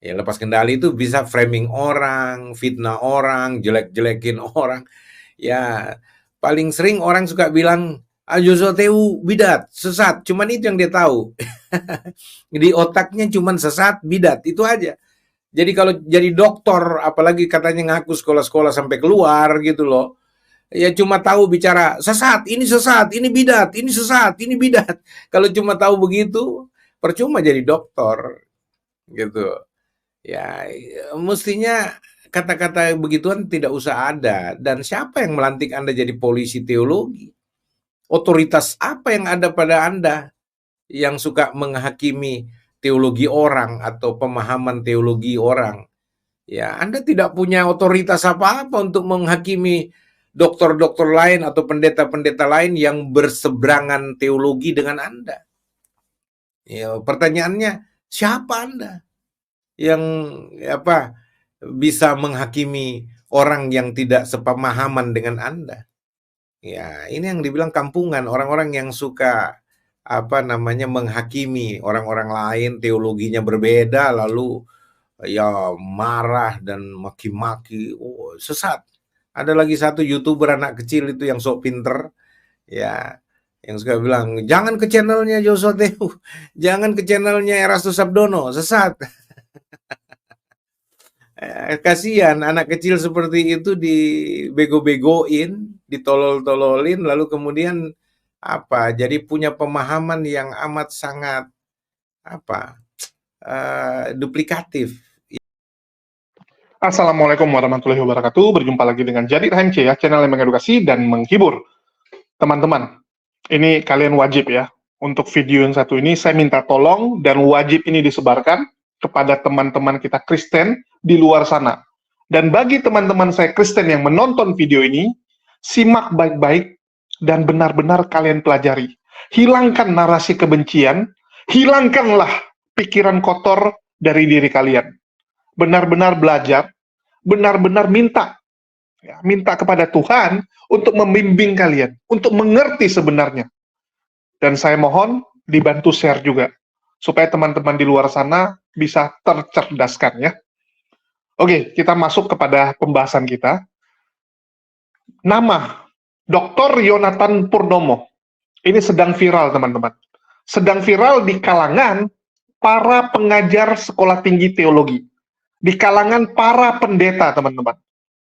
Ya, lepas kendali itu bisa framing orang, fitnah orang, jelek-jelekin orang. Ya, paling sering orang suka bilang, ah, Joshua Tehu bidat, sesat. Cuman itu yang dia tahu. Di otaknya cuman sesat, bidat, itu aja. Jadi kalau jadi dokter, apalagi katanya ngaku sekolah-sekolah sampai keluar gitu loh. Ya cuma tahu bicara sesat, ini bidat, ini sesat, ini bidat. Kalau cuma tahu begitu, percuma jadi dokter gitu. Ya, mestinya kata-kata begituan tidak usah ada. Dan siapa yang melantik Anda jadi polisi teologi? Otoritas apa yang ada pada Anda yang suka menghakimi teologi orang atau pemahaman teologi orang? Ya, Anda tidak punya otoritas apa-apa untuk menghakimi dokter-dokter lain atau pendeta-pendeta lain yang berseberangan teologi dengan Anda. Ya, pertanyaannya, siapa Anda yang apa bisa menghakimi orang yang tidak sepemahaman dengan Anda? Ya, ini yang dibilang kampungan, orang-orang yang suka apa namanya menghakimi orang-orang lain, teologinya berbeda, lalu ya marah dan maki-maki, oh, sesat. Ada lagi satu YouTuber anak kecil itu yang sok pinter, ya, yang suka bilang, jangan ke channelnya Joshua Tehu, jangan ke channelnya Erastus Sabdono, sesat. Kasihan anak kecil seperti itu dibego-begoin, ditolol-tololin, lalu kemudian apa? Jadi punya pemahaman yang amat sangat apa? Duplikatif. Assalamualaikum warahmatullahi wabarakatuh. Berjumpa lagi dengan Jadi HMC ya, channel yang mengedukasi dan menghibur. Teman-teman, ini kalian wajib ya. Untuk video yang satu ini saya minta tolong dan wajib ini disebarkan kepada teman-teman kita Kristen di luar sana. Dan bagi teman-teman saya Kristen yang menonton video ini, simak baik-baik dan benar-benar kalian pelajari. Hilangkan narasi kebencian, hilangkanlah pikiran kotor dari diri kalian. Benar-benar belajar, benar-benar minta ya, minta kepada Tuhan untuk membimbing kalian, untuk mengerti sebenarnya. Dan saya mohon dibantu share juga, supaya teman-teman di luar sana bisa tercerdaskan ya. Oke, kita masuk kepada pembahasan kita. Nama Dr. Yonatan Purnomo ini sedang viral, teman-teman. Sedang viral di kalangan para pengajar sekolah tinggi teologi, di kalangan para pendeta, teman-teman.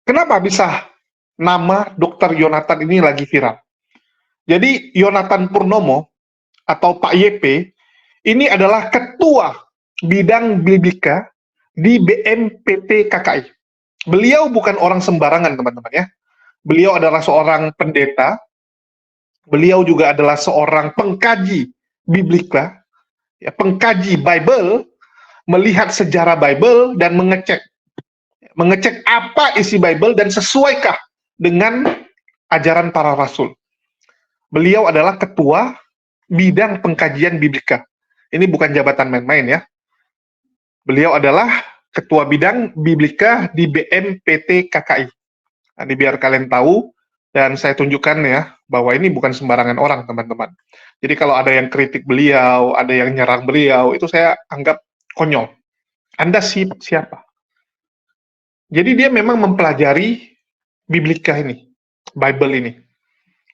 Kenapa bisa nama Dr. Yonatan ini lagi viral? Jadi Yonatan Purnomo atau Pak YP ini adalah ketua bidang biblika di BMPT KKI. Beliau bukan orang sembarangan, teman-teman ya. Beliau adalah seorang pendeta. Beliau juga adalah seorang pengkaji biblika, ya, pengkaji Bible, melihat sejarah Bible dan mengecek apa isi Bible dan sesuaikah dengan ajaran para rasul. Beliau adalah ketua bidang pengkajian biblika. Ini bukan jabatan main-main ya. Beliau adalah ketua bidang biblika di BMPT KKI. Nah, ini biar kalian tahu dan saya tunjukkan ya bahwa ini bukan sembarangan orang, teman-teman. Jadi kalau ada yang kritik beliau, ada yang nyerang beliau, itu saya anggap konyol. Anda siapa? Jadi dia memang mempelajari biblika ini, Bible ini.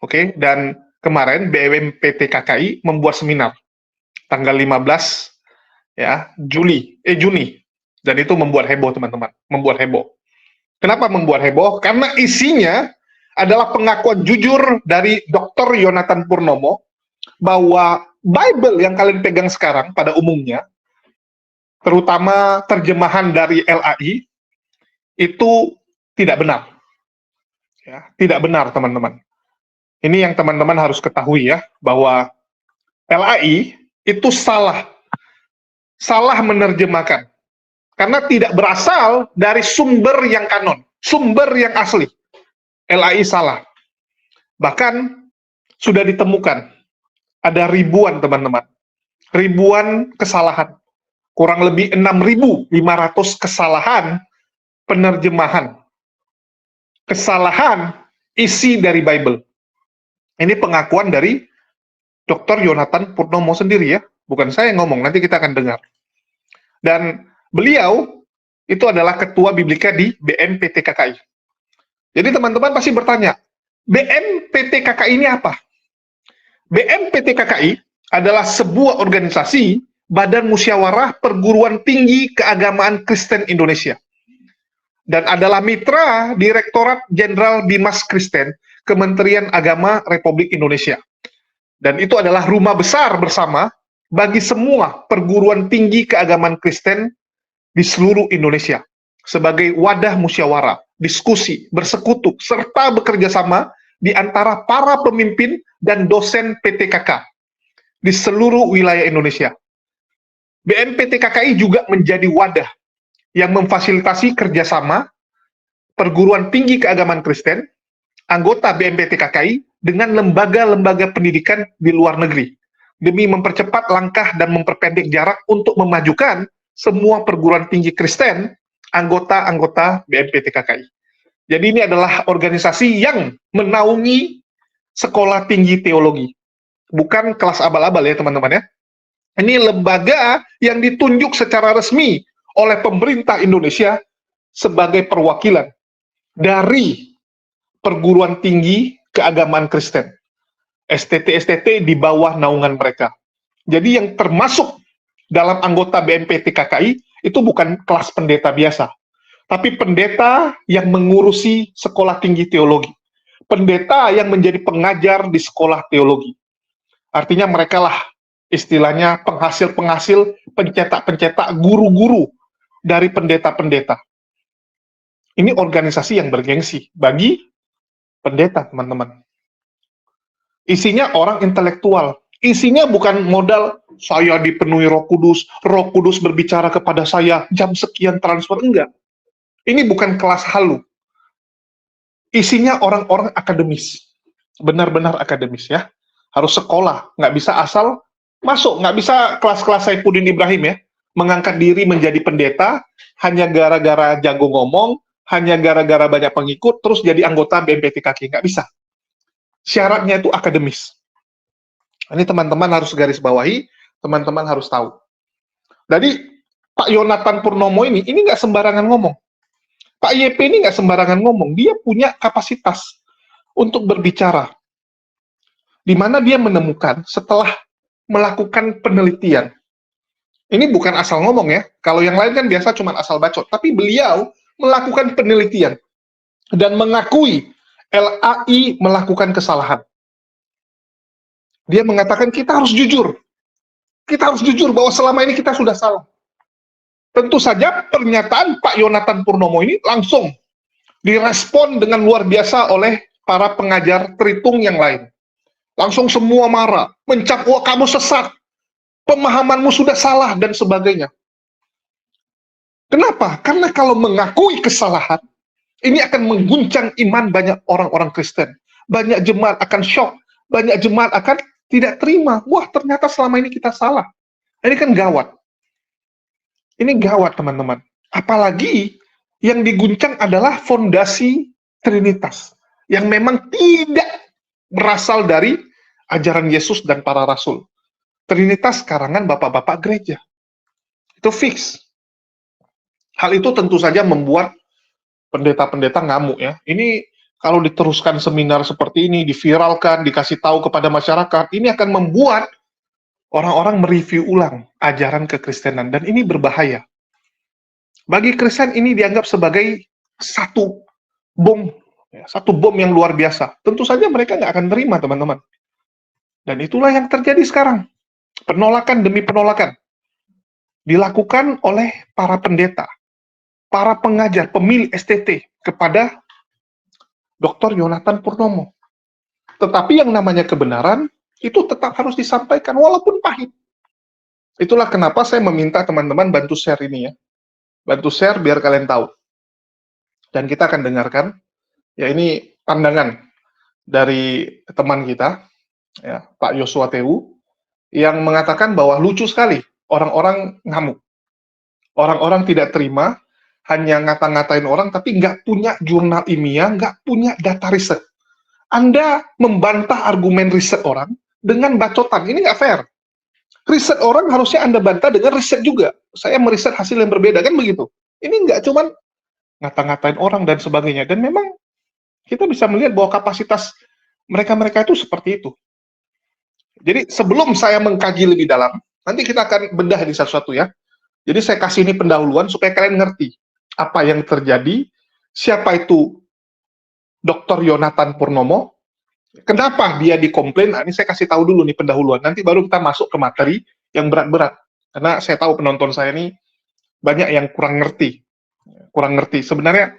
Oke, dan kemarin BMPT KKI membuat seminar tanggal 15 ya, Juni. Dan itu membuat heboh, teman-teman. Membuat heboh. Kenapa membuat heboh? Karena isinya adalah pengakuan jujur dari Dr. Yonatan Purnomo bahwa Bible yang kalian pegang sekarang pada umumnya, terutama terjemahan dari LAI, itu tidak benar. Ya, tidak benar, teman-teman. Ini yang teman-teman harus ketahui ya, bahwa LAI itu salah menerjemahkan. Karena tidak berasal dari sumber yang kanon, sumber yang asli. LAI salah. Bahkan sudah ditemukan, ada ribuan, teman-teman. Ribuan kesalahan. Kurang lebih 6.500 kesalahan penerjemahan. Kesalahan isi dari Bible. Ini pengakuan dari Dr. Yonatan Purnomo sendiri ya, bukan saya yang ngomong, nanti kita akan dengar. Dan Beliau itu adalah ketua Biblika di BMPT KKI. Jadi teman-teman pasti bertanya, BMPT KKI ini apa? BMPT KKI adalah sebuah organisasi Badan Musyawarah Perguruan Tinggi Keagamaan Kristen Indonesia dan adalah mitra Direktorat Jenderal Bimas Kristen Kementerian Agama Republik Indonesia. Dan itu adalah rumah besar bersama bagi semua perguruan tinggi keagamaan Kristen di seluruh Indonesia sebagai wadah musyawarah, diskusi, bersekutu, serta bekerja sama di antara para pemimpin dan dosen PTKK di seluruh wilayah Indonesia. BMPT KKI juga menjadi wadah yang memfasilitasi kerjasama perguruan tinggi keagamaan Kristen, anggota BMPT KKI, dengan lembaga-lembaga pendidikan di luar negeri, demi mempercepat langkah dan memperpendek jarak untuk memajukan semua perguruan tinggi Kristen, anggota-anggota BMPT KKI. Jadi ini adalah organisasi yang menaungi sekolah tinggi teologi. Bukan kelas abal-abal ya teman-teman ya. Ini lembaga yang ditunjuk secara resmi oleh pemerintah Indonesia sebagai perwakilan dari perguruan tinggi keagamaan Kristen. STT-STT di bawah naungan mereka. Jadi yang termasuk dalam anggota BMPT KKI itu bukan kelas pendeta biasa, tapi pendeta yang mengurusi sekolah tinggi teologi. Pendeta yang menjadi pengajar di sekolah teologi. Artinya mereka lah istilahnya penghasil-penghasil, pencetak-pencetak, guru-guru dari pendeta-pendeta. Ini organisasi yang bergengsi bagi pendeta, teman-teman. Isinya orang intelektual. Isinya bukan modal, saya dipenuhi Roh Kudus berbicara kepada saya, jam sekian transfer, enggak. Ini bukan kelas halu. Isinya orang-orang akademis. Benar-benar akademis ya. Harus sekolah, nggak bisa asal masuk, nggak bisa kelas-kelas Saifuddin Ibrahim ya, mengangkat diri menjadi pendeta, hanya gara-gara jago ngomong, hanya gara-gara banyak pengikut, terus jadi anggota BMPT KKI, nggak bisa. Syaratnya itu akademis. Ini teman-teman harus garis bawahi, teman-teman harus tahu. Jadi, Pak Yonatan Purnomo ini nggak sembarangan ngomong. Pak YP ini nggak sembarangan ngomong, dia punya kapasitas untuk berbicara. Di mana dia menemukan setelah melakukan penelitian. Ini bukan asal ngomong ya. Kalau yang lain kan biasa cuma asal bacot. Tapi beliau melakukan penelitian dan mengakui LAI melakukan kesalahan. Dia mengatakan kita harus jujur. Kita harus jujur bahwa selama ini kita sudah salah. Tentu saja pernyataan Pak Yonatan Purnomo ini langsung direspon dengan luar biasa oleh para pengajar Tritung yang lain. Langsung semua marah, mencap, wah kamu sesat, pemahamanmu sudah salah, dan sebagainya. Kenapa? Karena kalau mengakui kesalahan, ini akan mengguncang iman banyak orang-orang Kristen. Banyak jemaat akan shock, banyak jemaat akan tidak terima. Wah, ternyata selama ini kita salah. Ini kan gawat. Ini gawat, teman-teman. Apalagi yang diguncang adalah fondasi Trinitas, yang memang tidak berasal dari ajaran Yesus dan para rasul. Trinitas karangan bapak-bapak gereja. Itu fix. Hal itu tentu saja membuat pendeta-pendeta ngamuk ya. Ini kalau diteruskan seminar seperti ini, diviralkan, dikasih tahu kepada masyarakat, ini akan membuat orang-orang mereview ulang ajaran kekristenan, dan ini berbahaya. Bagi Kristen ini dianggap sebagai satu bom yang luar biasa. Tentu saja mereka nggak akan terima, teman-teman. Dan itulah yang terjadi sekarang. Penolakan demi penolakan dilakukan oleh para pendeta, para pengajar, pemilih STT kepada Dr. Yonatan Purnomo. Tetapi yang namanya kebenaran itu tetap harus disampaikan walaupun pahit. Itulah kenapa saya meminta teman-teman bantu share ini ya. Bantu share biar kalian tahu. Dan kita akan dengarkan, ya ini pandangan dari teman kita, ya, Pak Yosua Tewu, yang mengatakan bahwa lucu sekali orang-orang ngamuk. Orang-orang tidak terima, hanya ngata-ngatain orang, tapi nggak punya jurnal ilmiah, nggak punya data riset. Anda membantah argumen riset orang dengan bacotan, ini nggak fair. Riset orang harusnya Anda bantah dengan riset juga. saya meriset hasil yang berbeda, kan begitu. Ini nggak cuman ngata-ngatain orang dan sebagainya, dan memang kita bisa melihat bahwa kapasitas mereka-mereka itu seperti itu. Jadi sebelum saya mengkaji lebih dalam, nanti kita akan bedah di satu-satu ya. Jadi saya kasih ini pendahuluan supaya kalian ngerti apa yang terjadi, siapa itu Dr. Yonatan Purnomo, kenapa dia dikomplain. Nah, ini saya kasih tahu dulu nih pendahuluan, nanti baru kita masuk ke materi yang berat-berat. Karena saya tahu penonton saya ini banyak yang kurang ngerti. Sebenarnya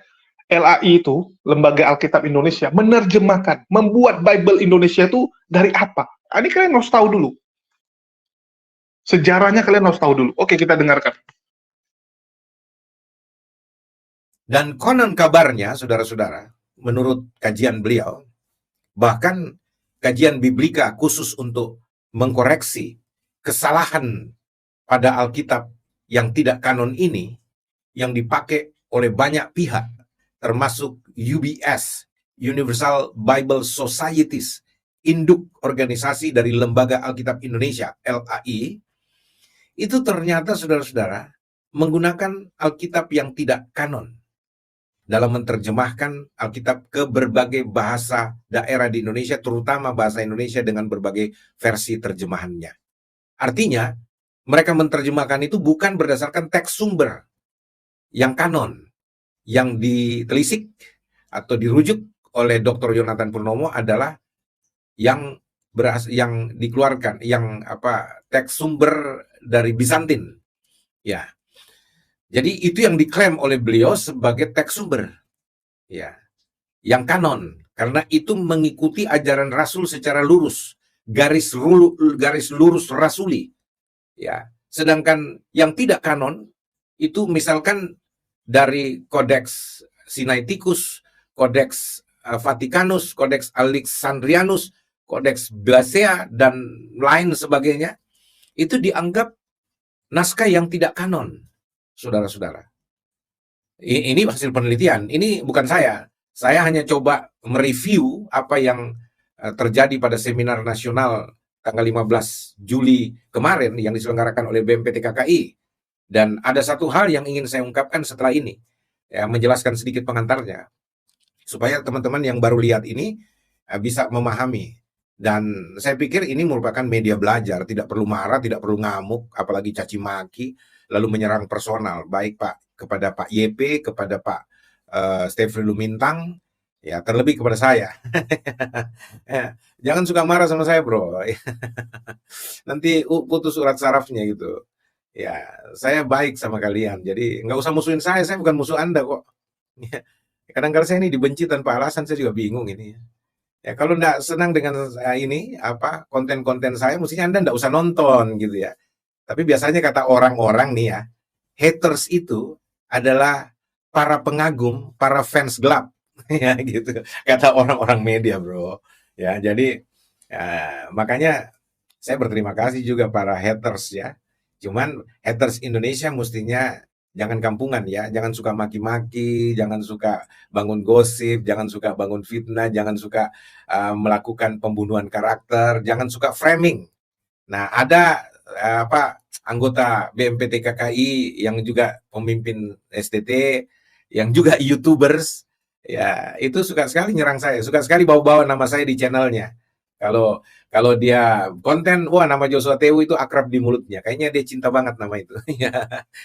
LAI itu, Lembaga Alkitab Indonesia, menerjemahkan, membuat Bible Indonesia itu dari apa? Ini kalian harus tahu dulu. Sejarahnya kalian harus tahu dulu. Oke, kita dengarkan. Dan konon kabarnya, saudara-saudara, menurut kajian beliau, bahkan kajian Biblika khusus untuk mengkoreksi kesalahan pada Alkitab yang tidak kanon ini, yang dipakai oleh banyak pihak, termasuk UBS, Universal Bible Societies, induk organisasi dari Lembaga Alkitab Indonesia, LAI, itu ternyata, saudara-saudara, menggunakan Alkitab yang tidak kanon dalam menerjemahkan Alkitab ke berbagai bahasa daerah di Indonesia, terutama bahasa Indonesia dengan berbagai versi terjemahannya. Artinya, mereka menerjemahkan itu bukan berdasarkan teks sumber yang kanon, yang ditelisik atau dirujuk oleh Dr. Yonatan Purnomo adalah yang dikeluarkan, teks sumber dari Bizantin. Ya. Jadi itu yang diklaim oleh beliau sebagai teks sumber, ya, yang kanon, karena itu mengikuti ajaran Rasul secara lurus, garis lurus rasuli, ya. Sedangkan yang tidak kanon itu misalkan dari Kodeks Sinaiticus, Kodeks Vatikanus, Kodeks Alexandrianus, Kodeks Blasea dan lain sebagainya, itu dianggap naskah yang tidak kanon. Saudara-saudara, ini hasil penelitian, ini bukan saya hanya coba mereview apa yang terjadi pada seminar nasional tanggal 15 Juli kemarin yang diselenggarakan oleh BMPT KKI, dan ada satu hal yang ingin saya ungkapkan setelah ini, ya, menjelaskan sedikit pengantarnya, supaya teman-teman yang baru lihat ini bisa memahami. Dan saya pikir ini merupakan media belajar, tidak perlu marah, tidak perlu ngamuk, apalagi caci maki, lalu menyerang personal, baik Pak kepada Pak YP, kepada Pak Stefri Lumintang, ya terlebih kepada saya. Jangan suka marah sama saya, bro. Nanti putus urat sarafnya gitu. Ya, saya baik sama kalian, jadi nggak usah musuhin saya bukan musuh Anda kok. Kadang-kadang saya ini dibenci tanpa alasan, saya juga bingung ini. Ya, kalau nggak senang dengan konten-konten saya, mestinya Anda nggak usah nonton gitu ya. Tapi biasanya kata orang-orang nih ya, haters itu adalah para pengagum, para fans gelap, ya gitu. Kata orang-orang media, bro. Ya, jadi makanya saya berterima kasih juga para haters ya. Cuman haters Indonesia mestinya jangan kampungan ya, jangan suka maki-maki, jangan suka bangun gosip, jangan suka bangun fitnah, jangan suka melakukan pembunuhan karakter, jangan suka framing. Nah, ada anggota BMPT KKI yang juga pemimpin STT, yang juga YouTubers, ya itu suka sekali nyerang saya, suka sekali bawa-bawa nama saya di channelnya. Kalau dia konten, wah nama Joshua Tewu itu akrab di mulutnya. Kayaknya dia cinta banget nama itu.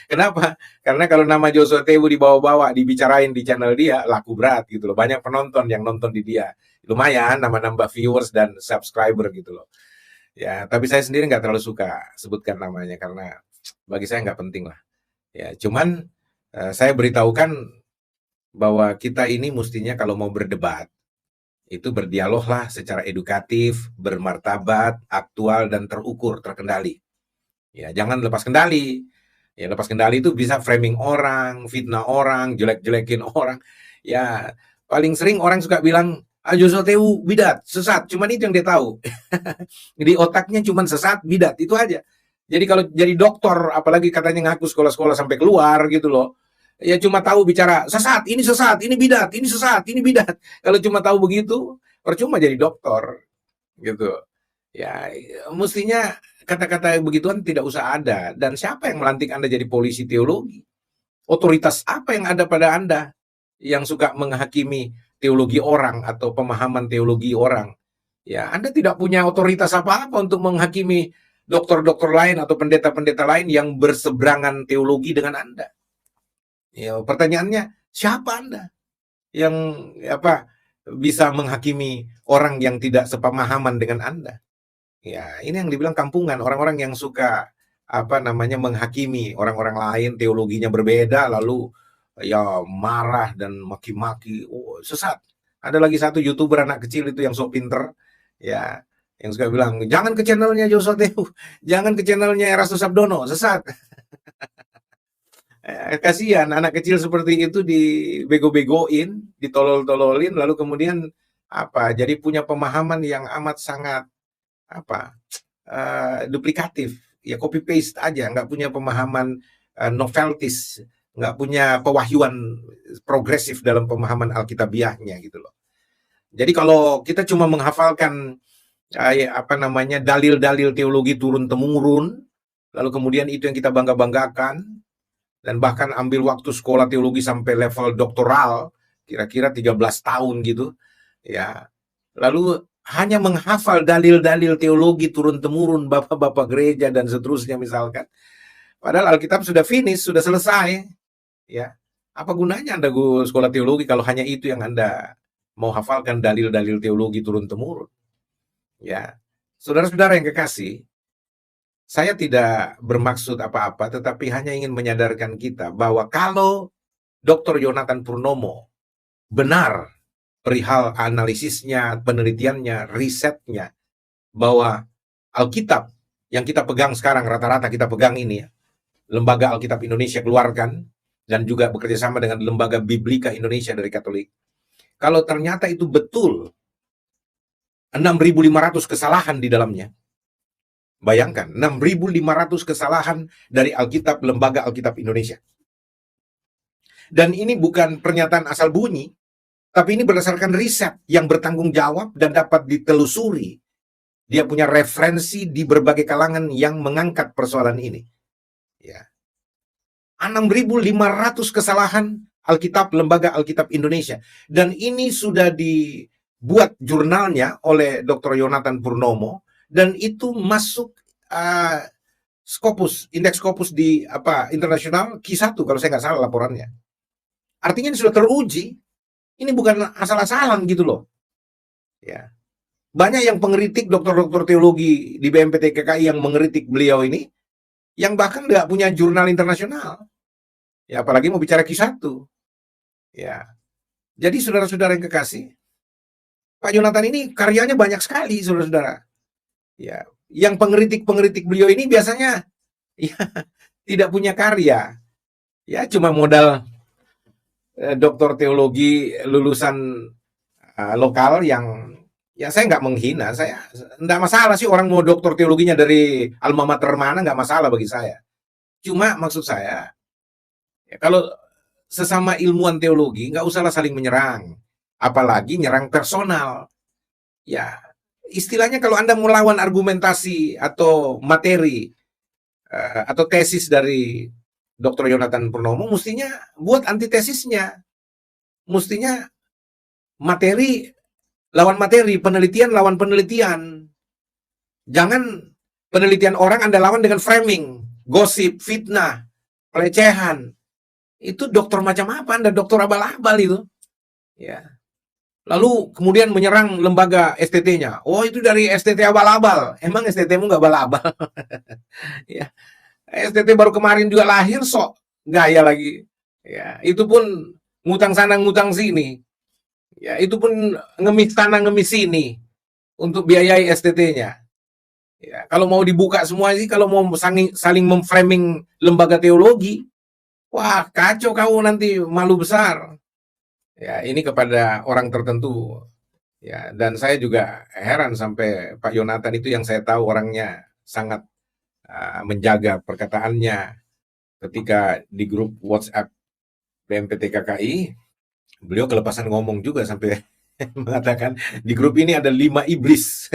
Kenapa? Karena kalau nama Joshua Tewu dibawa-bawa, dibicarain di channel dia, laku berat gitu loh. Banyak penonton yang nonton di dia. Lumayan nambah viewers dan subscriber gitu loh. Ya, tapi saya sendiri nggak terlalu suka sebutkan namanya karena bagi saya nggak penting lah. Ya, cuman saya beritahukan bahwa kita ini mestinya kalau mau berdebat, itu berdialoglah secara edukatif, bermartabat, aktual, dan terukur, terkendali. Ya, jangan lepas kendali. Ya, lepas kendali itu bisa framing orang, fitnah orang, jelek-jelekin orang. Ya, paling sering orang suka bilang, Joshua Tewu bidat, sesat. Cuman itu yang dia tahu. Di otaknya cuman sesat, bidat, itu aja. Jadi kalau jadi dokter, apalagi katanya ngaku sekolah-sekolah sampai keluar gitu loh, ya cuma tahu bicara sesat, ini bidat, ini sesat, ini bidat. Kalau cuma tahu begitu, percuma jadi dokter gitu. Ya, mestinya kata-kata begituan tidak usah ada. Dan siapa yang melantik Anda jadi polisi teologi? Otoritas apa yang ada pada Anda yang suka menghakimi teologi orang atau pemahaman teologi orang? Ya, Anda tidak punya otoritas apa-apa untuk menghakimi dokter-dokter lain atau pendeta-pendeta lain yang berseberangan teologi dengan Anda. Ya, pertanyaannya, siapa Anda yang bisa menghakimi orang yang tidak sepemahaman dengan Anda? Ya, ini yang dibilang kampungan, orang-orang yang suka menghakimi orang-orang lain, teologinya berbeda, lalu ya marah dan maki-maki. Oh, sesat. Ada lagi satu YouTuber anak kecil itu yang sok pinter, ya, yang suka bilang, jangan ke channelnya Joshua Tehu, jangan ke channelnya Erastus Abdono, sesat. Kasihan anak kecil seperti itu dibego-begoin, ditolol-tololin, lalu kemudian jadi punya pemahaman yang amat sangat duplikatif, ya copy paste aja, nggak punya pemahaman noveltis, nggak punya pewahyuan progresif dalam pemahaman alkitabiahnya gitu loh. Jadi kalau kita cuma menghafalkan dalil-dalil teologi turun temurun, lalu kemudian itu yang kita bangga-banggakan, dan bahkan ambil waktu sekolah teologi sampai level doktoral, kira-kira 13 tahun gitu, ya. Lalu hanya menghafal dalil-dalil teologi turun-temurun bapak-bapak gereja dan seterusnya misalkan. Padahal Alkitab sudah finish, sudah selesai. Ya, apa gunanya Anda sekolah teologi kalau hanya itu yang Anda mau hafalkan, dalil-dalil teologi turun-temurun? Ya, saudara-saudara yang kekasih, saya tidak bermaksud apa-apa, tetapi hanya ingin menyadarkan kita bahwa kalau Dr. Yonatan Purnomo benar perihal analisisnya, penelitiannya, risetnya, bahwa Alkitab yang kita pegang sekarang, rata-rata kita pegang ini, Lembaga Alkitab Indonesia keluarkan, dan juga bekerja sama dengan Lembaga Biblika Indonesia dari Katolik. Kalau ternyata itu betul, 6.500 kesalahan di dalamnya. Bayangkan, 6.500 kesalahan dari Alkitab, Lembaga Alkitab Indonesia. Dan ini bukan pernyataan asal bunyi, tapi ini berdasarkan riset yang bertanggung jawab dan dapat ditelusuri. Dia punya referensi di berbagai kalangan yang mengangkat persoalan ini. Ya. 6.500 kesalahan Alkitab, Lembaga Alkitab Indonesia. Dan ini sudah dibuat jurnalnya oleh Dr. Yonatan Purnomo, dan itu masuk Scopus, indeks Scopus di internasional Q1 kalau saya nggak salah laporannya. Artinya ini sudah teruji. Ini bukan asal-asalan gitu loh. Ya. Banyak yang pengkritik dokter-dokter teologi di BMPT KKI yang mengkritik beliau ini, yang bahkan nggak punya jurnal internasional. Ya, apalagi mau bicara Q1. Ya. Jadi saudara-saudara yang kekasih, Pak Yonatan ini karyanya banyak sekali, saudara-saudara. Ya, yang pengkritik beliau ini biasanya ya, tidak punya karya. Ya, cuma modal doktor teologi lulusan lokal yang, ya saya nggak menghina, saya nggak masalah sih orang mau doktor teologinya dari alma mater mana, nggak masalah bagi saya. Cuma maksud saya, ya, kalau sesama ilmuwan teologi nggak usahlah saling menyerang, apalagi nyerang personal. Ya, istilahnya kalau Anda melawan argumentasi atau materi atau tesis dari Dr. Yonatan Purnomo, mestinya buat antitesisnya. Mestinya materi lawan materi, penelitian lawan penelitian. Jangan penelitian orang Anda lawan dengan framing, gosip, fitnah, pelecehan. Itu dokter macam apa Anda? Dokter abal-abal itu. Ya. Lalu kemudian menyerang lembaga STT-nya. Oh, itu dari STT abal-abal. Emang STT-mu nggak abal-abal? Ya. STT baru kemarin juga lahir sok gaya lagi. Ya, itu pun ngutang sana ngutang sini. Ya, itu pun ngemis sana ngemis sini untuk biayai STT-nya. Ya, kalau mau dibuka semua sih, kalau mau saling memframing lembaga teologi, wah kacau kau nanti, malu besar. Ya, ini kepada orang tertentu. Ya, dan saya juga heran sampai Pak Yonatan itu yang saya tahu orangnya sangat menjaga perkataannya. Ketika di grup WhatsApp BMPT KKI, beliau kelepasan ngomong juga sampai mengatakan di grup ini ada 5 iblis.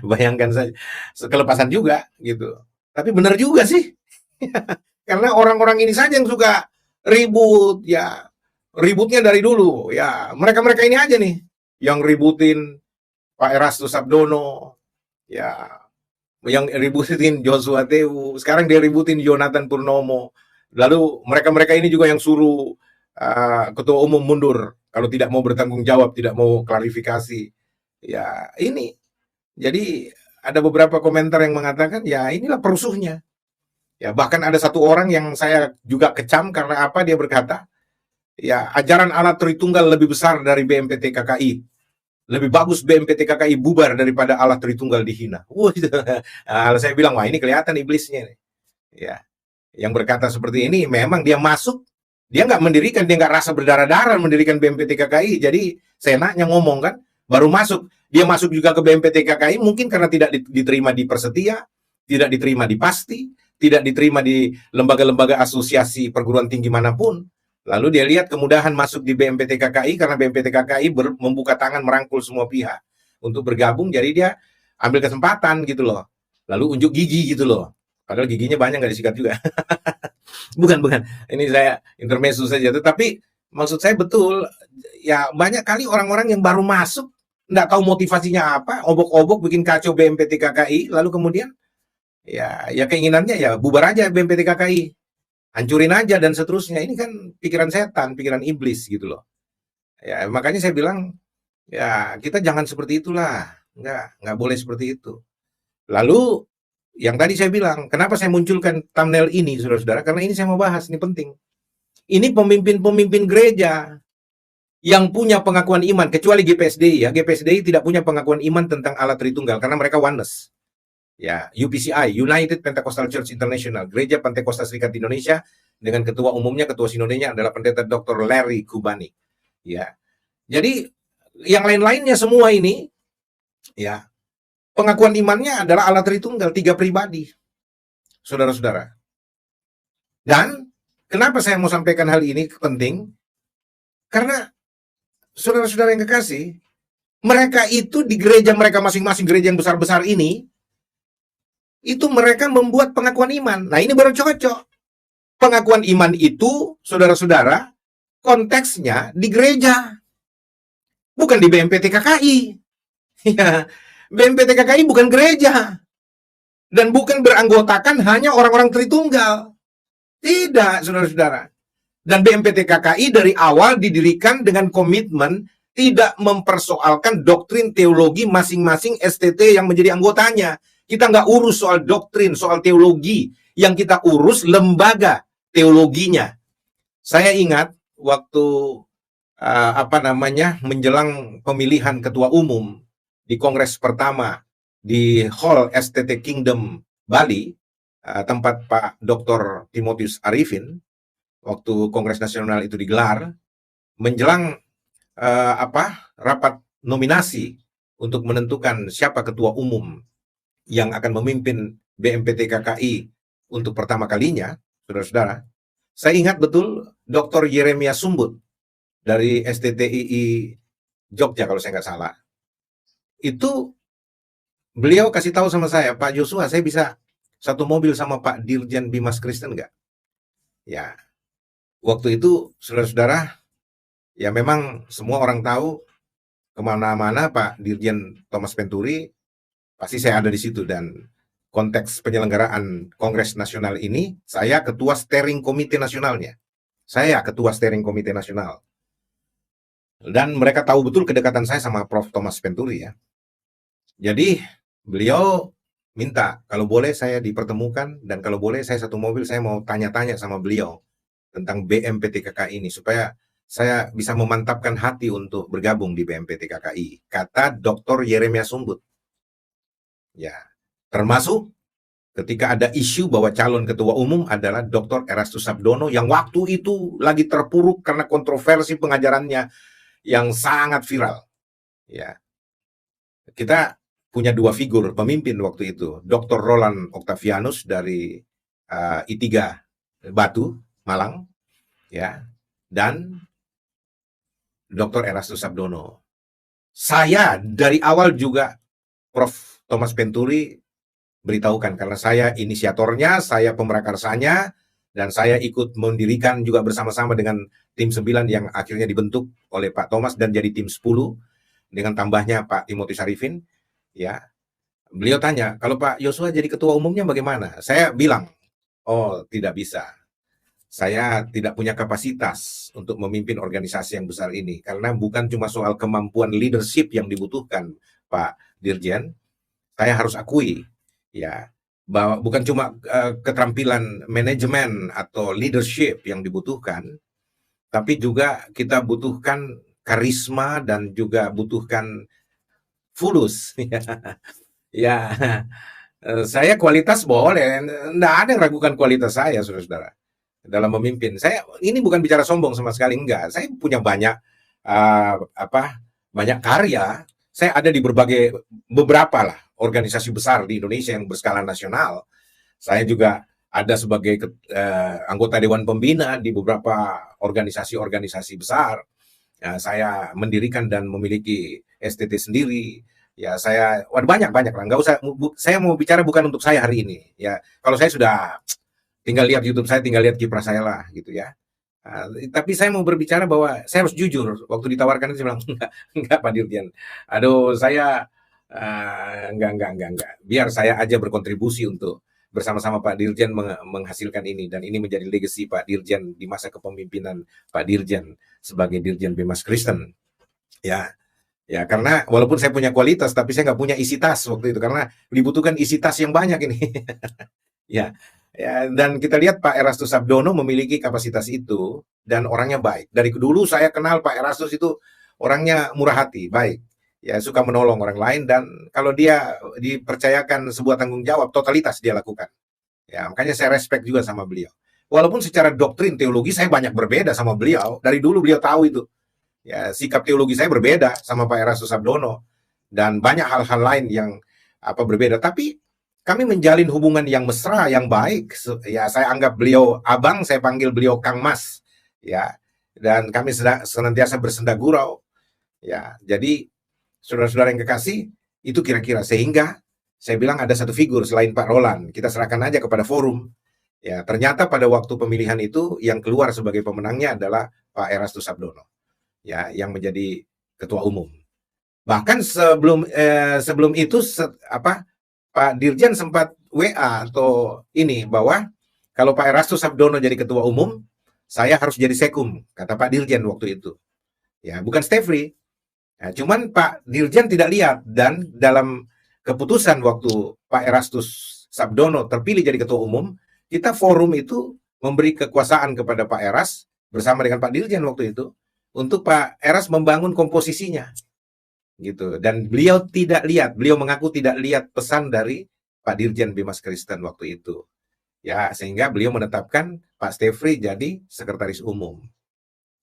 Bayangkan saja, kelepasan juga gitu. Tapi benar juga sih, karena orang-orang ini saja yang suka ribut, ya ributnya dari dulu, ya mereka-mereka ini aja nih yang ributin Pak Erastus Sabdono, ya yang ributin Joshua Tewu, sekarang dia ributin Jonathan Purnomo. Lalu mereka-mereka ini juga yang suruh ketua umum mundur kalau tidak mau bertanggung jawab, tidak mau klarifikasi. Ya ini, jadi ada beberapa komentar yang mengatakan ya inilah perusuhnya. Ya bahkan ada satu orang yang saya juga kecam karena apa, dia berkata, ya ajaran alat Tritunggal lebih besar dari BMPT KKI. Lebih bagus BMPT KKI bubar daripada alat Tritunggal dihina. Wah, gitu. Nah, saya bilang, wah ini kelihatan iblisnya nih. Ya, yang berkata seperti ini memang dia masuk, dia nggak mendirikan, dia nggak rasa berdarah-darah mendirikan BMPT KKI. Jadi senaknya ngomong kan, baru masuk. Dia masuk juga ke BMPT KKI mungkin karena tidak diterima di Persetia, tidak diterima di Pasti, tidak diterima di lembaga-lembaga asosiasi perguruan tinggi manapun. Lalu dia lihat kemudahan masuk di BMPT KKI karena BMPT KKI membuka tangan merangkul semua pihak untuk bergabung, jadi dia ambil kesempatan gitu loh. Lalu unjuk gigi gitu loh. Padahal giginya banyak nggak disikat juga. bukan. Ini saya intermezzo saja. Tetapi maksud saya betul, ya banyak kali orang-orang yang baru masuk nggak tahu motivasinya apa, obok-obok bikin kacau BMPT KKI, lalu kemudian ya keinginannya ya bubar aja BMPT KKI. Hancurin aja dan seterusnya. Ini kan pikiran setan, pikiran iblis gitu loh. Ya, makanya saya bilang, ya kita jangan seperti itulah. Nggak boleh seperti itu. Lalu, yang tadi saya bilang, kenapa saya munculkan thumbnail ini, saudara-saudara? Karena ini saya mau bahas, ini penting. Ini pemimpin-pemimpin gereja yang punya pengakuan iman, kecuali GPSDI ya. GPSDI tidak punya pengakuan iman tentang alat Tritunggal, karena mereka oneness. Ya, UPCI, United Pentecostal Church International, Gereja Pantekosta Serikat Indonesia, dengan ketua umumnya, ketua sinodenya adalah Pendeta Dr. Larry Kubani. Ya, jadi yang lain-lainnya semua ini, ya pengakuan imannya adalah alat Tritunggal, 3 pribadi, saudara-saudara. Dan kenapa saya mau sampaikan hal ini penting? Karena saudara-saudara yang kekasih, mereka itu di gereja mereka masing-masing, gereja yang besar-besar ini, itu mereka membuat pengakuan iman. Nah, ini baru cocok. Pengakuan iman itu, saudara-saudara, konteksnya di gereja, bukan di BMPT KKI. Ya, BMPT KKI bukan gereja, dan bukan beranggotakan hanya orang-orang Tritunggal. Tidak, saudara-saudara. Dan BMPT KKI dari awal didirikan dengan komitmen tidak mempersoalkan doktrin teologi masing-masing STT yang menjadi anggotanya. Kita nggak urus soal doktrin, soal teologi. Yang kita urus lembaga teologinya. Saya ingat waktu menjelang pemilihan ketua umum di kongres pertama di Hall STT Kingdom Bali, tempat Pak Dr. Timotius Arifin, waktu kongres nasional itu digelar, menjelang rapat nominasi untuk menentukan siapa ketua umum yang akan memimpin BMPT KKI untuk pertama kalinya, saudara-saudara, saya ingat betul Dr. Yeremia Sumbut dari STTII Jogja kalau saya nggak salah. Itu beliau kasih tahu sama saya, Pak Joshua, saya bisa satu mobil sama Pak Dirjen Bimas Kristen nggak? Ya, waktu itu saudara-saudara, ya memang semua orang tahu kemana-mana Pak Dirjen Thomas Penturi, pasti saya ada di situ. Dan konteks penyelenggaraan Kongres Nasional ini, saya ketua steering komite nasionalnya. Saya ketua steering komite nasional. Dan mereka tahu betul kedekatan saya sama Prof. Thomas Penturi ya. Jadi beliau minta kalau boleh saya dipertemukan, dan kalau boleh saya satu mobil, saya mau tanya-tanya sama beliau tentang BMPT KKI ini supaya saya bisa memantapkan hati untuk bergabung di BMPT KKI, kata Dr. Yeremia Sumbut. Ya, termasuk ketika ada isu bahwa calon ketua umum adalah Dr. Erastus Sabdono yang waktu itu lagi terpuruk karena kontroversi pengajarannya yang sangat viral. Ya, kita punya 2 figur pemimpin waktu itu, Dr. Roland Octavianus dari I3 Batu, Malang, ya, dan Dr. Erastus Sabdono. Saya dari awal juga Prof. Thomas Penturi beritahukan, karena saya inisiatornya, saya pemerakarsanya, dan saya ikut mendirikan juga bersama-sama dengan tim 9 yang akhirnya dibentuk oleh Pak Thomas dan jadi tim 10 dengan tambahnya Pak Timotius Arifin. Ya, beliau tanya, kalau Pak Yosua jadi ketua umumnya bagaimana? Saya bilang, oh tidak bisa. Saya tidak punya kapasitas untuk memimpin organisasi yang besar ini, karena bukan cuma soal kemampuan leadership yang dibutuhkan Pak Dirjen. Saya harus akui, ya, bahwa bukan cuma keterampilan manajemen atau leadership yang dibutuhkan, tapi juga kita butuhkan karisma dan juga butuhkan fulus. Ya, saya kualitas boleh, enggak ada yang ragukan kualitas saya, saudara-saudara, dalam memimpin. Saya ini bukan bicara sombong sama sekali, enggak. Saya punya banyak banyak karya. Saya ada di beberapa lah organisasi besar di Indonesia yang berskala nasional. Saya juga ada sebagai anggota Dewan Pembina di beberapa organisasi-organisasi besar. Ya, saya mendirikan dan memiliki STT sendiri. Ya, saya banyak lah. Nggak usah. Saya mau bicara bukan untuk saya hari ini. Ya, kalau saya sudah tinggal lihat YouTube saya, tinggal lihat kiprah saya lah, gitu ya. Tapi saya mau berbicara bahwa saya harus jujur. Waktu ditawarkan itu saya bilang enggak Pak Dirjen. Aduh, saya enggak. Biar saya aja berkontribusi untuk bersama-sama Pak Dirjen menghasilkan ini, dan ini menjadi legacy Pak Dirjen di masa kepemimpinan Pak Dirjen sebagai Dirjen Bimas Kristen. Ya, ya, karena walaupun saya punya kualitas, tapi saya nggak punya isi tas waktu itu, karena dibutuhkan isi tas yang banyak ini. Ya, ya, dan kita lihat Pak Erastus Sabdono memiliki kapasitas itu dan orangnya baik. Dari dulu saya kenal Pak Erastus itu orangnya murah hati, baik. Ya, suka menolong orang lain, dan kalau dia dipercayakan sebuah tanggung jawab, totalitas dia lakukan. Ya, makanya saya respect juga sama beliau. Walaupun secara doktrin teologi saya banyak berbeda sama beliau, dari dulu beliau tahu itu. Ya, sikap teologi saya berbeda sama Pak Erastus Sabdono dan banyak hal-hal lain yang berbeda, tapi kami menjalin hubungan yang mesra, yang baik. Ya, saya anggap beliau abang, saya panggil beliau Kang Mas. Ya, dan kami senantiasa bersenda gurau. Ya, jadi saudara-saudara yang kekasih, itu kira-kira, sehingga saya bilang ada satu figur selain Pak Roland, kita serahkan aja kepada forum. Ya, ternyata pada waktu pemilihan itu yang keluar sebagai pemenangnya adalah Pak Erastus Sabdono, ya, yang menjadi ketua umum. Bahkan sebelum itu Pak Dirjen sempat WA atau ini bahwa kalau Pak Erastus Sabdono jadi ketua umum, saya harus jadi sekum, kata Pak Dirjen waktu itu. Ya, bukan stay free. Nah, cuman Pak Dirjen tidak lihat, dan dalam keputusan waktu Pak Erastus Sabdono terpilih jadi ketua umum, kita forum itu memberi kekuasaan kepada Pak Eras bersama dengan Pak Dirjen waktu itu untuk Pak Eras membangun komposisinya, gitu. Dan beliau mengaku tidak lihat pesan dari Pak Dirjen Bimas Kristen waktu itu. Ya, sehingga beliau menetapkan Pak Stefri jadi sekretaris umum.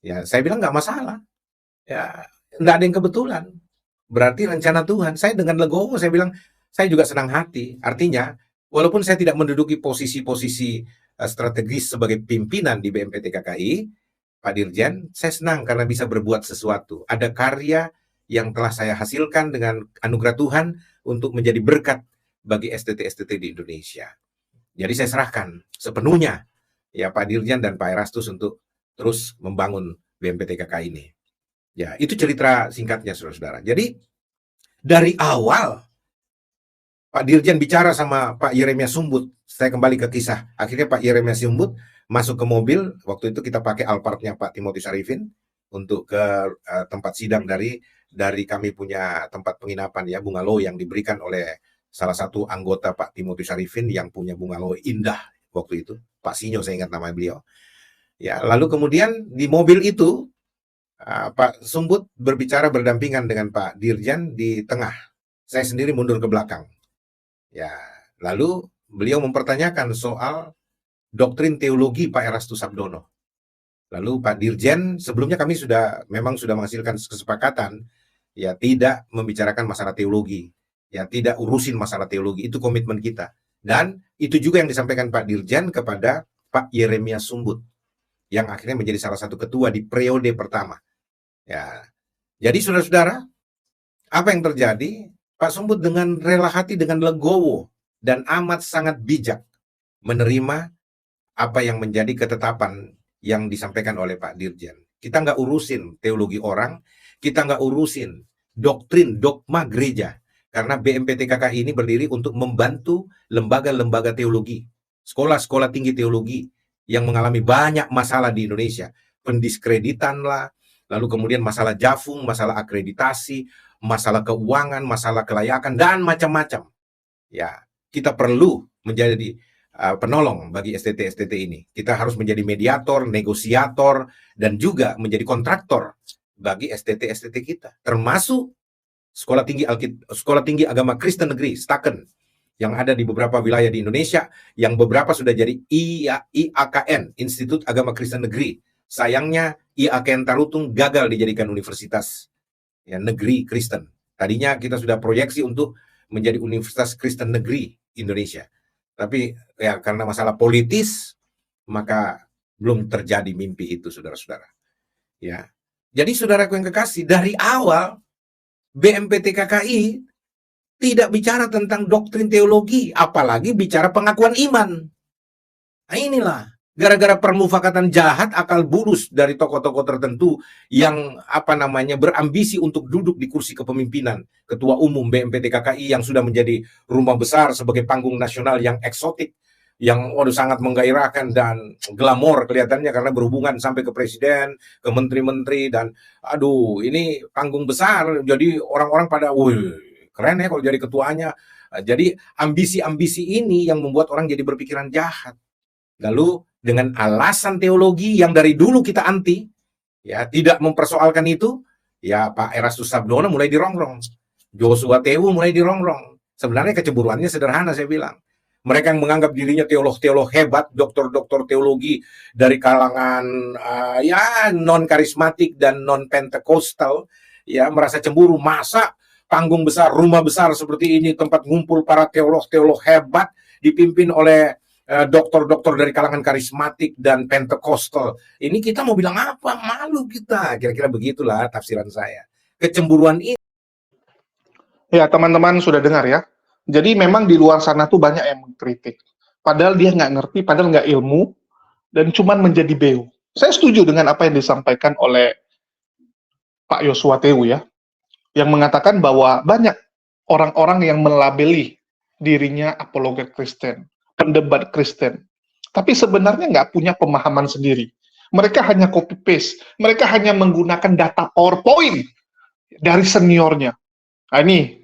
Ya, saya bilang nggak masalah. Ya, nggak ada yang kebetulan. Berarti rencana Tuhan. Saya dengan legowo, saya bilang, saya juga senang hati. Artinya, walaupun saya tidak menduduki posisi-posisi strategis sebagai pimpinan di BMPT KKI, Pak Dirjen, saya senang karena bisa berbuat sesuatu. Ada karya yang telah saya hasilkan dengan anugerah Tuhan untuk menjadi berkat bagi STT-STT di Indonesia. Jadi saya serahkan sepenuhnya ya Pak Dirjen dan Pak Erastus untuk terus membangun BMPT KKI ini. Ya, itu cerita singkatnya, saudara-saudara. Jadi dari awal Pak Dirjen bicara sama Pak Yeremia Sumbut. Saya kembali ke kisah. Akhirnya Pak Yeremia Sumbut masuk ke mobil. Waktu itu kita pakai Alphardnya Pak Timotius Arifin untuk ke tempat sidang dari kami punya tempat penginapan ya, bungalow yang diberikan oleh salah satu anggota Pak Timotius Arifin yang punya bungalow indah waktu itu. Pak Sinyo, saya ingat nama beliau. Ya, lalu kemudian di mobil itu Pak Sumbut berbicara berdampingan dengan Pak Dirjen di tengah. Saya sendiri mundur ke belakang. Ya, lalu beliau mempertanyakan soal doktrin teologi Pak Erastus Sabdono. Lalu Pak Dirjen, sebelumnya kami memang sudah menghasilkan kesepakatan, ya tidak membicarakan masalah teologi, ya tidak urusin masalah teologi, itu komitmen kita. Dan itu juga yang disampaikan Pak Dirjen kepada Pak Yeremia Sumbut, yang akhirnya menjadi salah satu ketua di periode pertama. Ya, jadi saudara-saudara, apa yang terjadi? Pak Sumbut dengan rela hati, dengan legowo, dan amat sangat bijak menerima apa yang menjadi ketetapan yang disampaikan oleh Pak Dirjen. Kita nggak urusin teologi orang, kita nggak urusin doktrin, dogma gereja. Karena BMPTKK ini berdiri untuk membantu lembaga-lembaga teologi, sekolah-sekolah tinggi teologi yang mengalami banyak masalah di Indonesia. Pendiskreditan lah, lalu kemudian masalah jafung, masalah akreditasi, masalah keuangan, masalah kelayakan, dan macam-macam. Ya, kita perlu menjadi penolong bagi STT-STT ini. Kita harus menjadi mediator, negosiator, dan juga menjadi kontraktor bagi STT-STT kita. Termasuk Sekolah Tinggi Agama Kristen Negeri, Staken, yang ada di beberapa wilayah di Indonesia, yang beberapa sudah jadi IAKN, Institut Agama Kristen Negeri. Sayangnya IAKN Tarutung gagal dijadikan universitas ya, negeri Kristen. Tadinya kita sudah proyeksi untuk menjadi Universitas Kristen Negeri Indonesia. Tapi ya karena masalah politis, maka belum terjadi mimpi itu, saudara-saudara. Ya. Jadi saudaraku yang kekasih, dari awal BMPTKKI tidak bicara tentang doktrin teologi, apalagi bicara pengakuan iman. Nah inilah, gara-gara permufakatan jahat akal bulus dari tokoh-tokoh tertentu yang berambisi untuk duduk di kursi kepemimpinan ketua umum BMPTKKI yang sudah menjadi rumah besar sebagai panggung nasional yang eksotik, yang sangat menggairahkan dan glamor kelihatannya karena berhubungan sampai ke presiden, ke menteri-menteri, dan ini panggung besar, jadi orang-orang pada wih keren ya kalau jadi ketuanya. Jadi ambisi-ambisi ini yang membuat orang jadi berpikiran jahat. Lalu dengan alasan teologi yang dari dulu kita anti, ya tidak mempersoalkan itu, ya Pak Erastus Sabdono mulai dirongrong, Joshua Tewu mulai dirongrong. Sebenarnya kecemburuannya sederhana, saya bilang. Mereka yang menganggap dirinya teolog-teolog hebat, doktor-doktor teologi dari kalangan non karismatik dan non pentekostal, ya merasa cemburu. Masa panggung besar, rumah besar seperti ini, tempat ngumpul para teolog-teolog hebat dipimpin oleh doktor-doktor dari kalangan karismatik dan pentekostal. Ini kita mau bilang apa? Malu kita. Kira-kira begitulah tafsiran saya. Kecemburuan ini. Ya, teman-teman sudah dengar ya. Jadi memang di luar sana tuh banyak yang mengkritik. Padahal dia nggak ngerti, padahal nggak ilmu, dan cuman menjadi beu. Saya setuju dengan apa yang disampaikan oleh Pak Joshua Tewu ya, yang mengatakan bahwa banyak orang-orang yang melabeli dirinya apologet Kristen, pendebat Kristen, tapi sebenarnya nggak punya pemahaman sendiri. Mereka hanya copy-paste, mereka hanya menggunakan data PowerPoint dari seniornya. Nah ini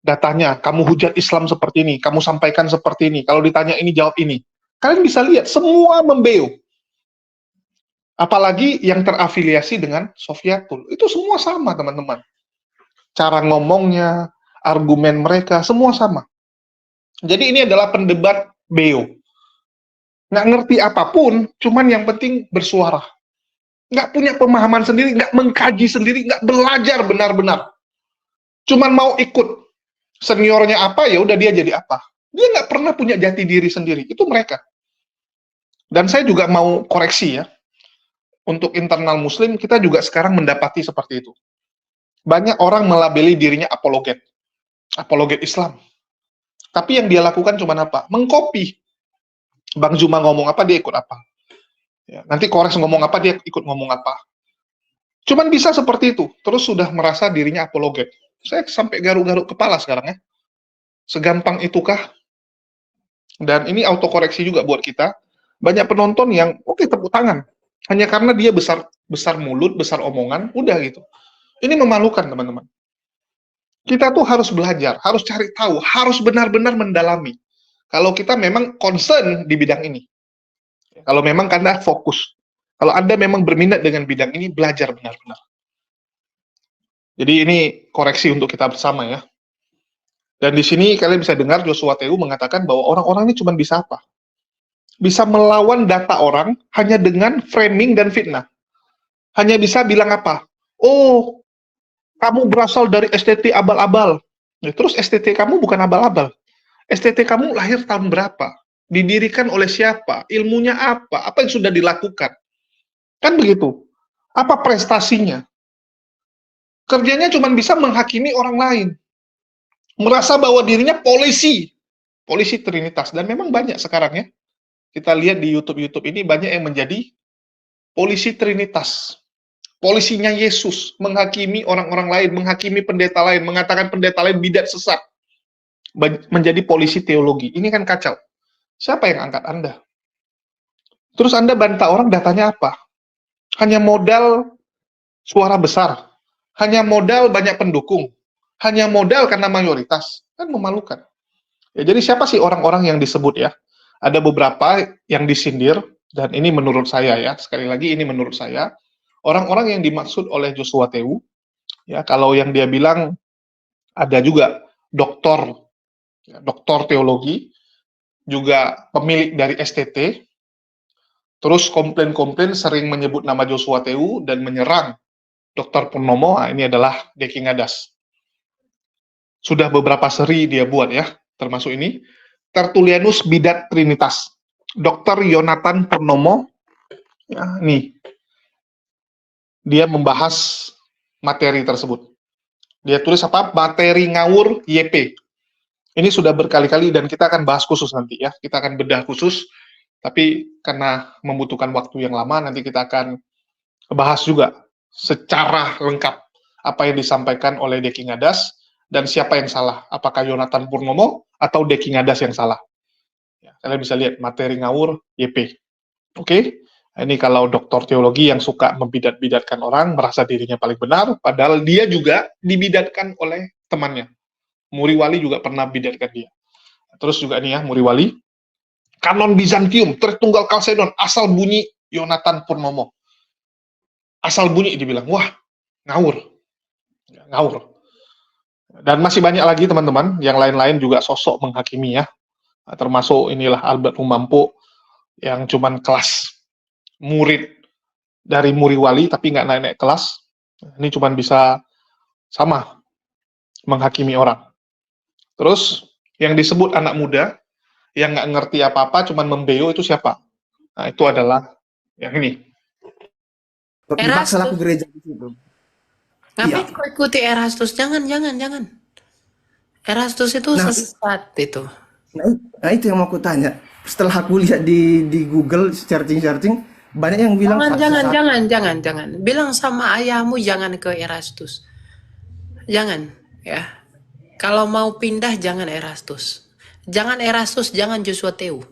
datanya, kamu hujat Islam seperti ini, kamu sampaikan seperti ini, kalau ditanya ini, jawab ini. Kalian bisa lihat, semua membeu. Apalagi yang terafiliasi dengan Sofyatul. Itu semua sama, teman-teman. Cara ngomongnya, argumen mereka, semua sama. Jadi ini adalah pendebat beo. Nggak ngerti apapun, cuman yang penting bersuara. Nggak punya pemahaman sendiri, nggak mengkaji sendiri, nggak belajar benar-benar. Cuman mau ikut seniornya apa, ya udah dia jadi apa. Dia nggak pernah punya jati diri sendiri. Itu mereka. Dan saya juga mau koreksi ya. Untuk internal muslim, kita juga sekarang mendapati seperti itu. Banyak orang melabeli dirinya apologet. Apologet Islam. Tapi yang dia lakukan cuma apa? Mengcopy. Bang Zuma ngomong apa, dia ikut apa. Ya, nanti Kores ngomong apa, dia ikut ngomong apa. Cuman bisa seperti itu. Terus sudah merasa dirinya apologet. Saya sampai garuk-garuk kepala sekarang ya. Segampang itukah? Dan ini autokoreksi juga buat kita. Banyak penonton yang, oke, tepuk tangan. Hanya karena dia besar mulut, besar omongan, udah gitu. Ini memalukan, teman-teman. Kita tuh harus belajar, harus cari tahu, harus benar-benar mendalami. Kalau kita memang concern di bidang ini. Kalau memang Anda fokus. Kalau Anda memang berminat dengan bidang ini, belajar benar-benar. Jadi ini koreksi untuk kita bersama ya. Dan di sini kalian bisa dengar Joshua Tewu mengatakan bahwa orang-orang ini cuma bisa apa? Bisa melawan data orang hanya dengan framing dan fitnah. Hanya bisa bilang apa? Oh, kamu berasal dari STT abal-abal. Ya, terus STT kamu bukan abal-abal. STT kamu lahir tahun berapa? Didirikan oleh siapa? Ilmunya apa? Apa yang sudah dilakukan? Kan begitu. Apa prestasinya? Kerjanya cuma bisa menghakimi orang lain. Merasa bahwa dirinya polisi. Polisi Trinitas. Dan memang banyak sekarang ya. Kita lihat di YouTube ini banyak yang menjadi polisi Trinitas. Polisinya Yesus, menghakimi orang-orang lain, menghakimi pendeta lain, mengatakan pendeta lain bidat sesat. Menjadi polisi teologi. Ini kan kacau. Siapa yang angkat Anda? Terus Anda bantah orang, datanya apa? Hanya modal suara besar. Hanya modal banyak pendukung. Hanya modal karena mayoritas. Kan memalukan. Ya, jadi siapa sih orang-orang yang disebut ya? Ada beberapa yang disindir, dan ini menurut saya ya, sekali lagi ini menurut saya, orang-orang yang dimaksud oleh Joshua Tewu, ya kalau yang dia bilang ada juga doktor, ya, doktor teologi, juga pemilik dari STT, terus komplain-komplain sering menyebut nama Joshua Tewu dan menyerang Dr. Purnomo, nah, ini adalah Deki Ngadas. Sudah beberapa seri dia buat ya, termasuk ini, Tertulianus Bidat Trinitas. Dr. Yonatan Purnomo, ya, nih, dia membahas materi tersebut. Dia tulis apa? Materi ngawur YP. Ini sudah berkali-kali dan kita akan bahas khusus nanti ya. Kita akan bedah khusus, tapi karena membutuhkan waktu yang lama, nanti kita akan bahas juga secara lengkap apa yang disampaikan oleh Deki Ngadas dan siapa yang salah. Apakah Yonatan Purnomo atau Deki Ngadas yang salah? Ya, kalian bisa lihat materi ngawur YP. Oke? Ini kalau doktor teologi yang suka membidat-bidatkan orang, merasa dirinya paling benar, padahal dia juga dibidatkan oleh temannya. Muri Wali juga pernah bidatkan dia. Terus juga nih ya, Muri Wali, Kanon Bizantium, Tritunggal Kalsedon, asal bunyi Yonatan Purnomo. Asal bunyi dibilang, wah, ngawur. Ngawur. Dan masih banyak lagi teman-teman, yang lain-lain juga sosok menghakimi ya. Termasuk inilah Albert Rumampo, yang cuman kelas murid dari Muri Wali tapi nggak naik-naik kelas. Ini cuma bisa sama menghakimi orang. Terus yang disebut anak muda yang nggak ngerti apa-apa cuma membeo itu siapa? Nah, itu adalah yang ini. Dipaksa laku gereja di situ. Ngapain kau ikuti Erastus? Jangan. Erastus itu sesat itu. Nah, itu yang mau aku tanya. Setelah aku lihat di Google searching, banyak yang bilang Jangan. Bilang sama ayahmu jangan ke Erastus. Jangan, ya. Kalau mau pindah jangan Erastus. Jangan Erastus, jangan Joshua Tewu.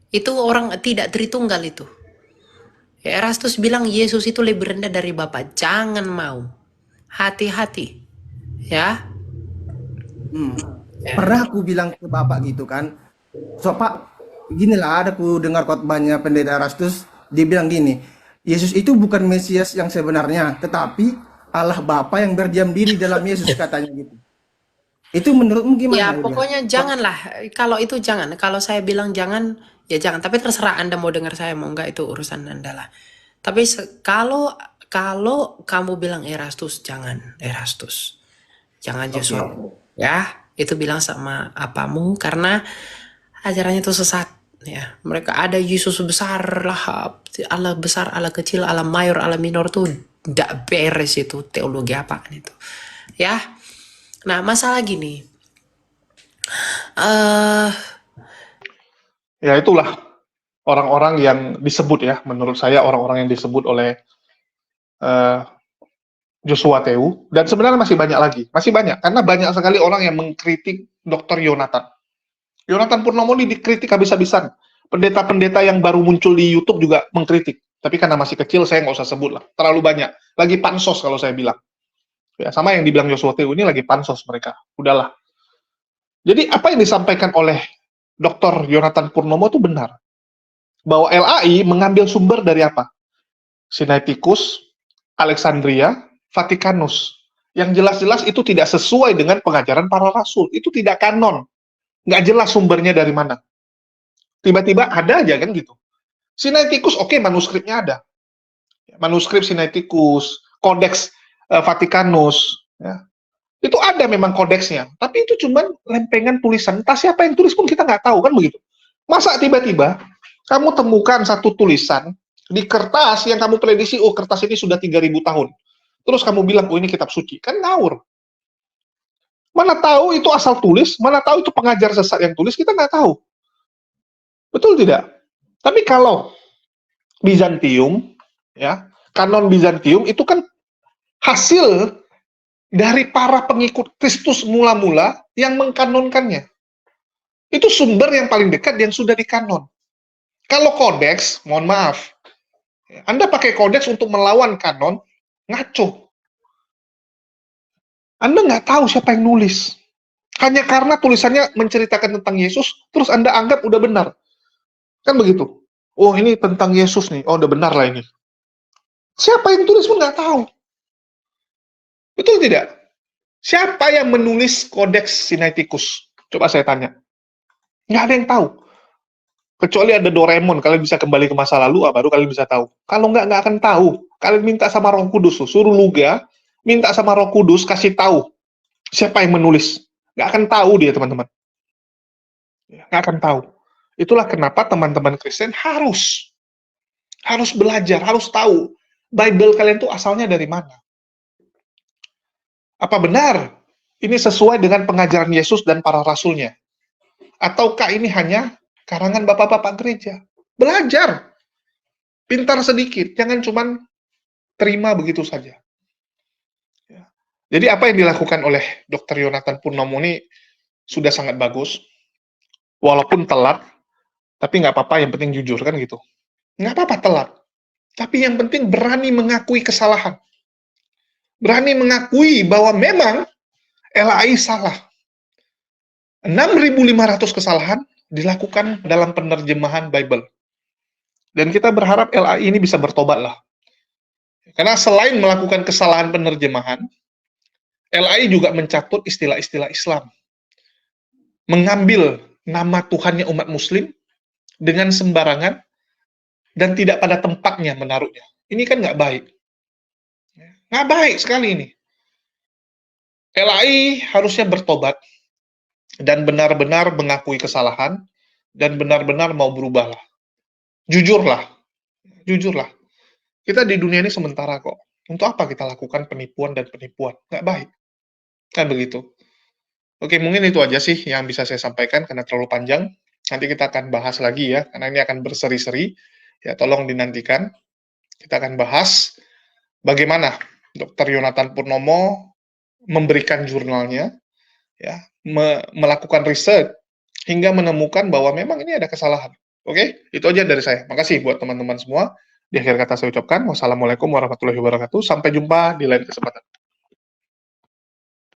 Itu orang tidak Tritunggal itu. Erastus bilang Yesus itu lebih rendah dari Bapa. Jangan mau. Hati-hati. Ya. Pernah aku bilang ke bapak gitu kan. So Pak, ginilah ada aku dengar khotbahnya pendeta Erastus, dia bilang gini, Yesus itu bukan Mesias yang sebenarnya, tetapi Allah Bapa yang berdiam diri dalam Yesus katanya gitu. Itu menurutmu gimana? Ya pokoknya janganlah. Kalau itu jangan. Kalau saya bilang jangan, ya jangan. Tapi terserah Anda mau dengar saya mau enggak, itu urusan Anda lah. Tapi kalau kamu bilang Erastus, jangan Erastus. Jangan Joshua. Ya, itu bilang sama apamu karena ajarannya itu sesat. Ya, mereka ada Yesus besar lah, Allah besar, Allah kecil, Allah mayor, Allah minor tuh tidak beres itu teologi apaan itu. Ya. Nah, masalah gini. Ya itulah orang-orang yang disebut ya, menurut saya orang-orang yang disebut oleh Joshua Tewu, dan sebenarnya masih banyak lagi, masih banyak, karena banyak sekali orang yang mengkritik Dr. Yonatan. Yonatan Purnomo ini dikritik habis-habisan. Pendeta-pendeta yang baru muncul di YouTube juga mengkritik. Tapi karena masih kecil, saya nggak usah sebut lah. Terlalu banyak. Lagi pansos kalau saya bilang. Ya, sama yang dibilang Joshua Tewu ini lagi pansos mereka. Udahlah. Jadi apa yang disampaikan oleh Dr. Yonatan Purnomo itu benar. Bahwa LAI mengambil sumber dari apa? Sinaiticus, Alexandria, Vatikanus. Yang jelas-jelas itu tidak sesuai dengan pengajaran para rasul. Itu tidak kanon. Nggak jelas sumbernya dari mana. Tiba-tiba ada aja kan gitu. Sinaiticus, oke, manuskripnya ada. Manuskrip Sinaiticus, Kodeks Vatikanus, ya. Itu ada memang kodeksnya. Tapi itu cuma lempengan tulisan. Entah siapa yang tulis pun kita nggak tahu, kan begitu. Masa tiba-tiba kamu temukan satu tulisan di kertas yang kamu prediksi, oh kertas ini sudah 3.000 tahun. terus kamu bilang, oh ini kitab suci, kan ngawur. Mana tahu itu asal tulis, mana tahu itu pengajar sesat yang tulis, kita nggak tahu. Betul tidak? Tapi kalau Bizantium, ya, kanon Bizantium itu kan hasil dari para pengikut Kristus mula-mula yang mengkanonkannya. Itu sumber yang paling dekat yang sudah dikanon. Kalau kodeks, mohon maaf, Anda pakai kodeks untuk melawan kanon, ngaco. Anda nggak tahu siapa yang nulis. Hanya karena tulisannya menceritakan tentang Yesus, terus Anda anggap udah benar. Kan begitu. Oh, ini tentang Yesus nih. Oh, udah benar lah ini. Siapa yang tulis pun nggak tahu. Betul tidak? Siapa yang menulis Kodeks Sinaiticus? Coba saya tanya. Nggak ada yang tahu. Kecuali ada Doraemon, kalian bisa kembali ke masa lalu, baru kalian bisa tahu. Kalau nggak akan tahu. Kalian minta sama Roh Kudus, suruh Luga, minta sama Roh Kudus, kasih tahu siapa yang menulis. Nggak akan tahu dia, teman-teman. Nggak akan tahu. Itulah kenapa teman-teman Kristen harus belajar, harus tahu Bible kalian tuh asalnya dari mana. Apa benar ini sesuai dengan pengajaran Yesus dan para rasulnya? Ataukah ini hanya karangan bapak-bapak gereja? Belajar. Pintar sedikit, jangan cuman terima begitu saja. Jadi apa yang dilakukan oleh Dr. Yonatan Purnomo ini sudah sangat bagus. Walaupun telat, tapi nggak apa-apa, yang penting jujur, kan gitu. Nggak apa-apa telat. Tapi yang penting berani mengakui kesalahan. Berani mengakui bahwa memang LAI salah. 6.500 kesalahan dilakukan dalam penerjemahan Bible. Dan kita berharap LAI ini bisa bertobat lah. Karena selain melakukan kesalahan penerjemahan, LAI juga mencatut istilah-istilah Islam. Mengambil nama Tuhannya umat muslim dengan sembarangan dan tidak pada tempatnya menaruhnya. Ini kan nggak baik. Nggak baik sekali ini. LAI harusnya bertobat dan benar-benar mengakui kesalahan dan benar-benar mau berubahlah. Jujurlah. Jujurlah. Kita di dunia ini sementara kok. Untuk apa kita lakukan penipuan dan penipuan? Nggak baik. Kan begitu. Oke, mungkin itu aja sih yang bisa saya sampaikan karena terlalu panjang. Nanti kita akan bahas lagi ya, karena ini akan berseri-seri. Ya, tolong dinantikan. Kita akan bahas bagaimana Dr. Yonatan Purnomo memberikan jurnalnya, ya, melakukan riset hingga menemukan bahwa memang ini ada kesalahan. Oke, itu aja dari saya. Makasih buat teman-teman semua. Di akhir kata saya ucapkan wassalamualaikum warahmatullahi wabarakatuh. Sampai jumpa di lain kesempatan.